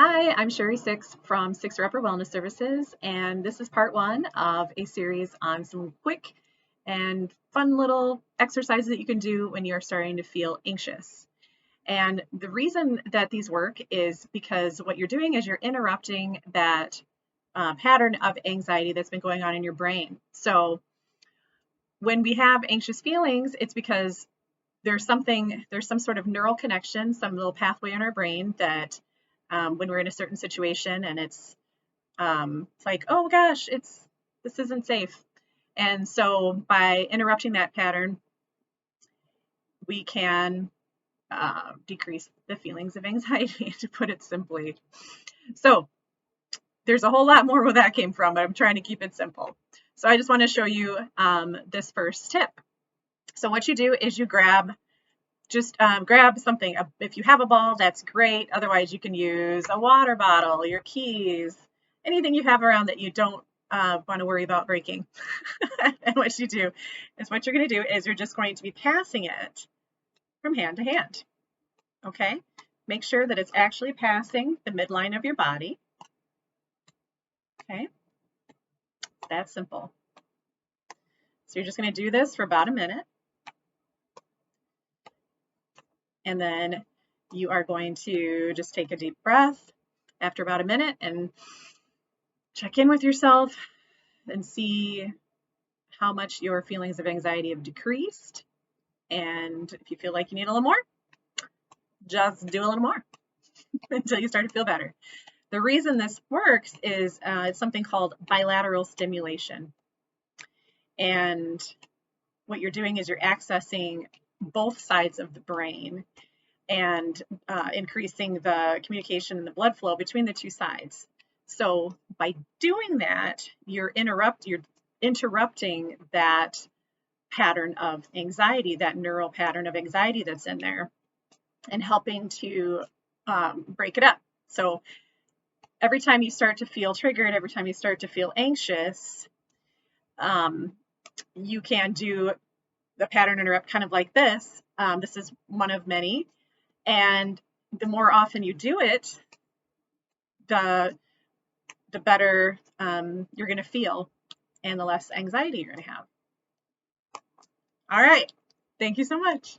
Hi, I'm Sherry Six from Six Repper Wellness Services, and this is part one of a series on some quick and fun little exercises that you can do when you're starting to feel anxious. And the reason that these work is because what you're doing is you're interrupting that pattern of anxiety that's been going on in your brain. So when we have anxious feelings, it's because there's some sort of neural connection, some little pathway in our brain that when we're in a certain situation and it's like, oh gosh, this isn't safe. And so by interrupting that pattern, we can decrease the feelings of anxiety, to put it simply. So there's a whole lot more where that came from, but I'm trying to keep it simple. So I just want to show you this first tip. So what you do is you grab something. If you have a ball, that's great. Otherwise, you can use a water bottle, your keys, anything you have around that you don't want to worry about breaking. And what you do is what you're going to do is you're just going to be passing it from hand to hand. Okay? Make sure that it's actually passing the midline of your body. Okay? That's simple. So you're just going to do this for about a minute. And then you are going to just take a deep breath after about a minute and check in with yourself and see how much your feelings of anxiety have decreased. And if you feel like you need a little more, just do a little more until you start to feel better. The reason this works is it's something called bilateral stimulation. And what you're doing is you're accessing both sides of the brain and increasing the communication and the blood flow between the two sides. So by doing that, you're interrupting that pattern of anxiety, that neural pattern of anxiety that's in there, and helping to break it up. So every time you start to feel triggered, every time you start to feel anxious, you can do the pattern interrupt kind of like this. This is one of many. And the more often you do it, the better you're going to feel and the less anxiety you're going to have. All right. Thank you so much.